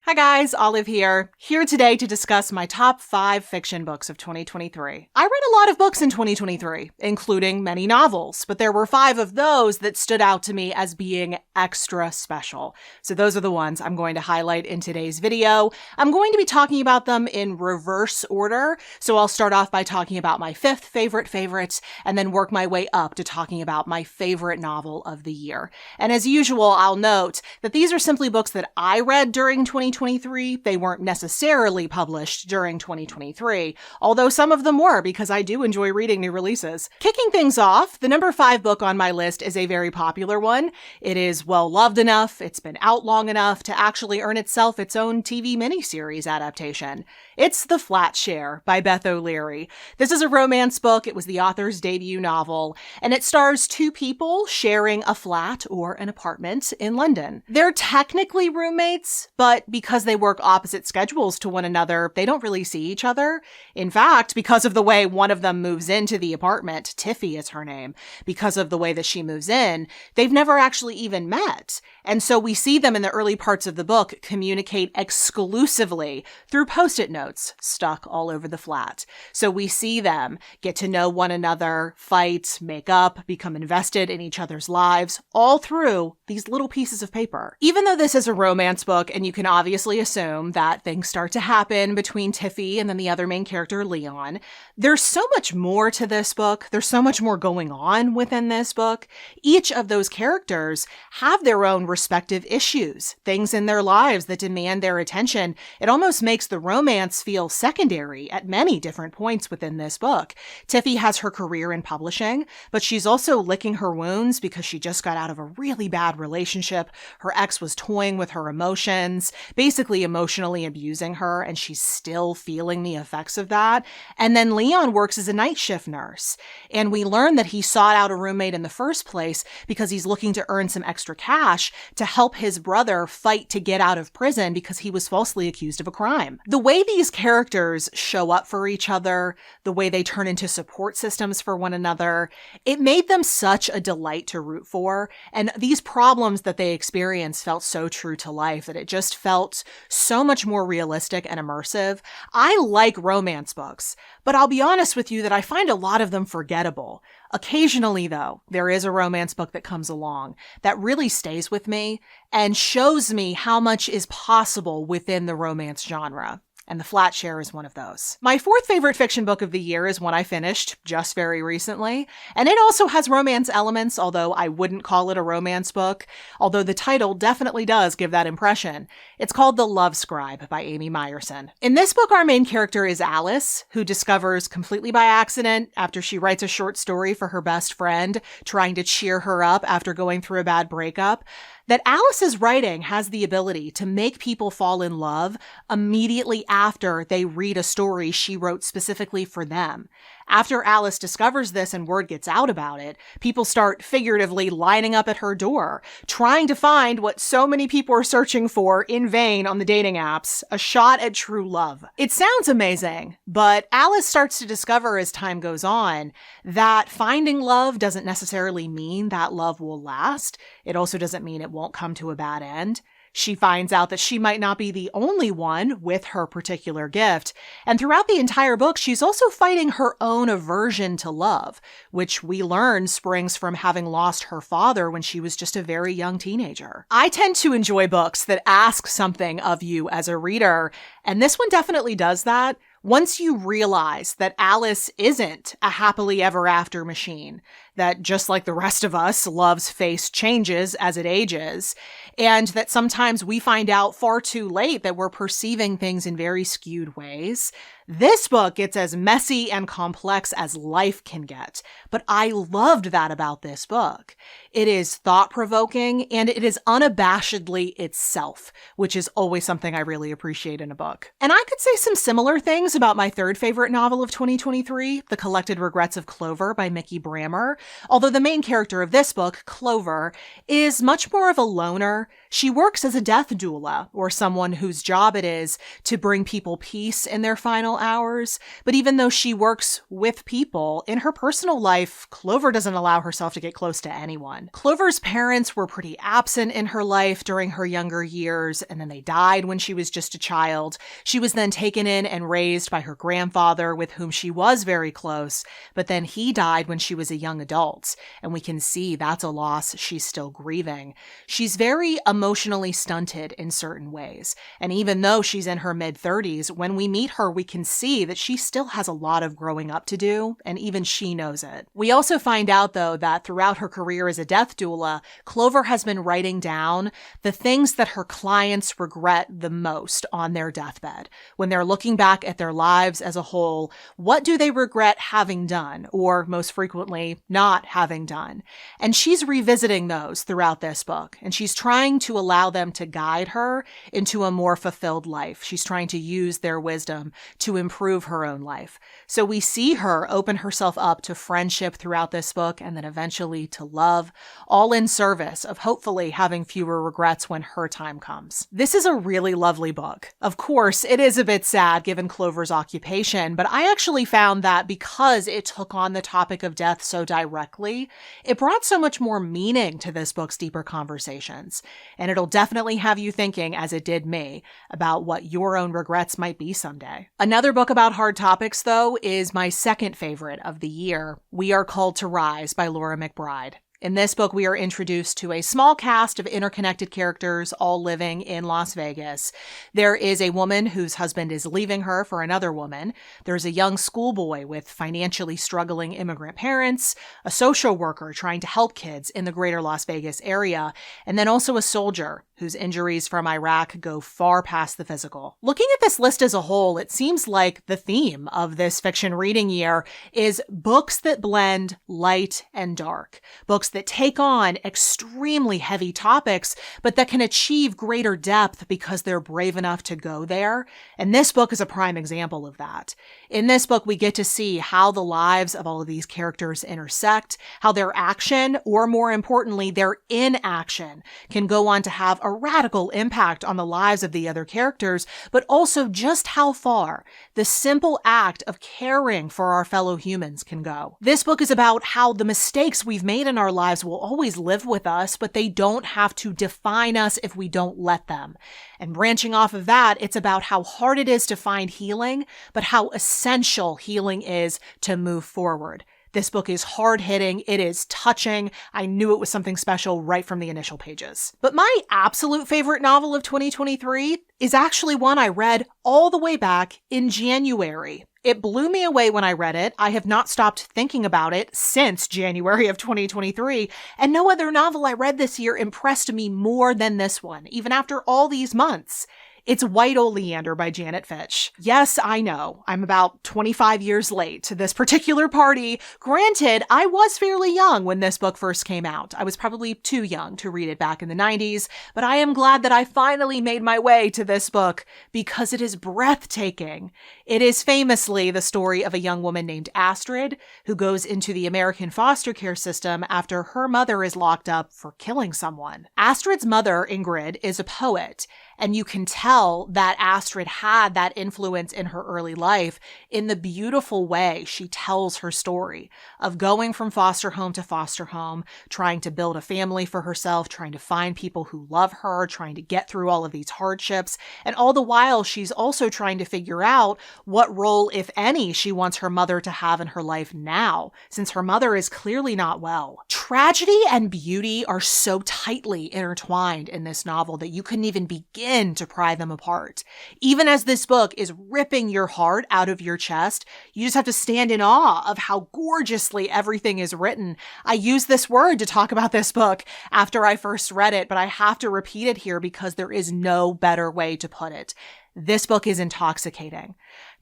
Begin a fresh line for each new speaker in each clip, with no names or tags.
Hi guys, Olive here today to discuss my top 5 fiction books of 2023. I read a lot of books in 2023, including many novels, but there were 5 of those that stood out to me as being extra special. So those are the ones I'm going to highlight in today's video. I'm going to be talking about them in reverse order, so I'll start off by talking about my 5th favorite, and then work my way up to talking about my favorite novel of the year. And as usual, I'll note that these are simply books that I read during 2023. They weren't necessarily published during 2023, although some of them were because I do enjoy reading new releases. Kicking things off, the number 5 book on my list is a very popular one. It is well loved enough, it's been out long enough to actually earn itself its own TV miniseries adaptation. It's The Flat Share by Beth O'Leary. This is a romance book. It was the author's debut novel, and it stars 2 people sharing a flat or an apartment in London. They're technically roommates, but because they work opposite schedules to one another, they don't really see each other. In fact, because of the way one of them moves into the apartment, Tiffy is her name, because of the way that she moves in, they've never actually even met. And so we see them in the early parts of the book communicate exclusively through Post-it notes stuck all over the flat. So we see them get to know one another, fight, make up, become invested in each other's lives, all through these little pieces of paper. Even though this is a romance book, and you can obviously assume that things start to happen between Tiffy and then the other main character, Leon, there's so much more to this book. There's so much more going on within this book. Each of those characters have their own respective issues, things in their lives that demand their attention. It almost makes the romance feel secondary at many different points within this book. Tiffy has her career in publishing, but she's also licking her wounds because she just got out of a really bad relationship. Her ex was toying with her emotions, basically emotionally abusing her, and she's still feeling the effects of that. And then Leon works as a night shift nurse, and we learn that he sought out a roommate in the first place because he's looking to earn some extra cash to help his brother fight to get out of prison because he was falsely accused of a crime. The way these characters show up for each other, the way they turn into support systems for one another, it made them such a delight to root for, and these problems that they experience felt so true to life that it just felt so much more realistic and immersive. I like romance books, but I'll be honest with you that I find a lot of them forgettable. Occasionally, though, there is a romance book that comes along that really stays with me and shows me how much is possible within the romance genre. And The Flat Share is one of those. My 4th favorite fiction book of the year is one I finished just very recently, and it also has romance elements, although I wouldn't call it a romance book, although the title definitely does give that impression. It's called The Love Scribe by Amy Meyerson. In this book, our main character is Alice, who discovers completely by accident, after she writes a short story for her best friend, trying to cheer her up after going through a bad breakup, that Alice's writing has the ability to make people fall in love immediately after they read a story she wrote specifically for them. After Alice discovers this and word gets out about it, people start figuratively lining up at her door, trying to find what so many people are searching for in vain on the dating apps, a shot at true love. It sounds amazing, but Alice starts to discover as time goes on that finding love doesn't necessarily mean that love will last. It also doesn't mean it won't come to a bad end. She finds out that she might not be the only one with her particular gift. And throughout the entire book, she's also fighting her own aversion to love, which we learn springs from having lost her father when she was just a very young teenager. I tend to enjoy books that ask something of you as a reader, and this one definitely does that. Once you realize that Alice isn't a happily ever after machine, that just like the rest of us, love's face changes as it ages, and that sometimes we find out far too late that we're perceiving things in very skewed ways, this book gets as messy and complex as life can get. But I loved that about this book. It is thought-provoking, and it is unabashedly itself, which is always something I really appreciate in a book. And I could say some similar things about my 3rd favorite novel of 2023, The Collected Regrets of Clover by Mickey Brammer, Although the main character of this book, Clover, is much more of a loner. She works as a death doula, or someone whose job it is to bring people peace in their final hours. But even though she works with people, in her personal life, Clover doesn't allow herself to get close to anyone. Clover's parents were pretty absent in her life during her younger years, and then they died when she was just a child. She was then taken in and raised by her grandfather, with whom she was very close, but then he died when she was a young adult, and we can see that's a loss she's still grieving. She's very emotionally stunted in certain ways, and even though she's in her mid-30s, when we meet her, we can see that she still has a lot of growing up to do, and even she knows it. We also find out, though, that throughout her career as a death doula, Clover has been writing down the things that her clients regret the most on their deathbed. When they're looking back at their lives as a whole, what do they regret having done, or most frequently, not having done? And she's revisiting those throughout this book, and she's trying to allow them to guide her into a more fulfilled life. She's trying to use their wisdom to improve her own life. So we see her open herself up to friendship throughout this book, and then eventually to love, all in service of hopefully having fewer regrets when her time comes. This is a really lovely book. Of course, it is a bit sad given Clover's occupation, but I actually found that because it took on the topic of death so directly, it brought so much more meaning to this book's deeper conversations. And it'll definitely have you thinking, as it did me, about what your own regrets might be someday. Another book about hard topics, though, is my second favorite of the year, We Are Called to Rise by Laura McBride. In this book, we are introduced to a small cast of interconnected characters all living in Las Vegas. There is a woman whose husband is leaving her for another woman. There's a young schoolboy with financially struggling immigrant parents, a social worker trying to help kids in the greater Las Vegas area, and then also a soldier whose injuries from Iraq go far past the physical. Looking at this list as a whole, it seems like the theme of this fiction reading year is books that blend light and dark. Books that take on extremely heavy topics, but that can achieve greater depth because they're brave enough to go there. And this book is a prime example of that. In this book, we get to see how the lives of all of these characters intersect, how their action, or more importantly, their inaction, can go on to have a radical impact on the lives of the other characters, but also just how far the simple act of caring for our fellow humans can go. This book is about how the mistakes we've made in our lives will always live with us, but they don't have to define us if we don't let them. And branching off of that, it's about how hard it is to find healing, but how essential healing is to move forward. This book is hard-hitting, it is touching. I knew it was something special right from the initial pages. But my absolute favorite novel of 2023 is actually one I read all the way back in January. It blew me away when I read it. I have not stopped thinking about it since January of 2023, and no other novel I read this year impressed me more than this one, even after all these months. It's White Oleander by Janet Fitch. Yes, I know, I'm about 25 years late to this particular party. Granted, I was fairly young when this book first came out. I was probably too young to read it back in the 90s, but I am glad that I finally made my way to this book because it is breathtaking. It is famously the story of a young woman named Astrid who goes into the American foster care system after her mother is locked up for killing someone. Astrid's mother, Ingrid, is a poet, and you can tell that Astrid had that influence in her early life in the beautiful way she tells her story of going from foster home to foster home, trying to build a family for herself, trying to find people who love her, trying to get through all of these hardships. And all the while, she's also trying to figure out what role, if any, she wants her mother to have in her life now, since her mother is clearly not well. Tragedy and beauty are so tightly intertwined in this novel that you couldn't even begin to pry them apart. Even as this book is ripping your heart out of your chest, you just have to stand in awe of how gorgeously everything is written. I use this word to talk about this book after I first read it, but I have to repeat it here because there is no better way to put it. This book is intoxicating.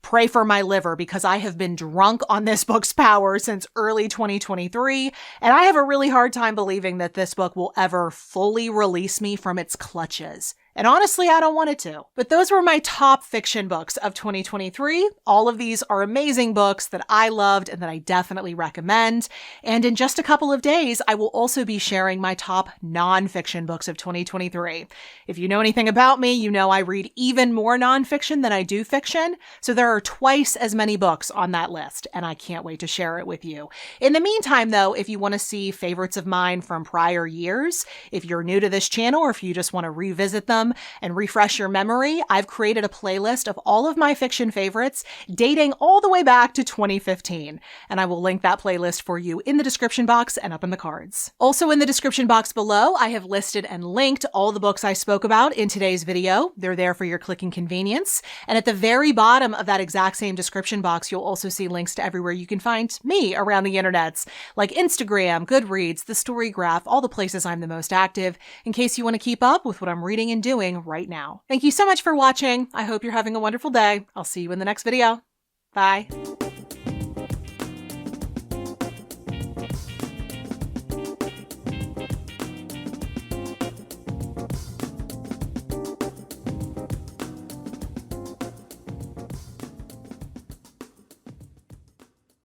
Pray for my liver because I have been drunk on this book's power since early 2023, and I have a really hard time believing that this book will ever fully release me from its clutches. And honestly, I don't want it to. But those were my top fiction books of 2023. All of these are amazing books that I loved and that I definitely recommend. And in just a couple of days, I will also be sharing my top nonfiction books of 2023. If you know anything about me, you know I read even more nonfiction than I do fiction. So there are twice as many books on that list, and I can't wait to share it with you. In the meantime, though, if you want to see favorites of mine from prior years, if you're new to this channel or if you just want to revisit them, and refresh your memory, I've created a playlist of all of my fiction favorites dating all the way back to 2015. And I will link that playlist for you in the description box and up in the cards. Also in the description box below, I have listed and linked all the books I spoke about in today's video. They're there for your clicking convenience. And at the very bottom of that exact same description box, you'll also see links to everywhere you can find me around the internets, like Instagram, Goodreads, the Story Graph, all the places I'm the most active, in case you want to keep up with what I'm reading and doing right now. Thank you so much for watching. I hope you're having a wonderful day. I'll see you in the next video. Bye.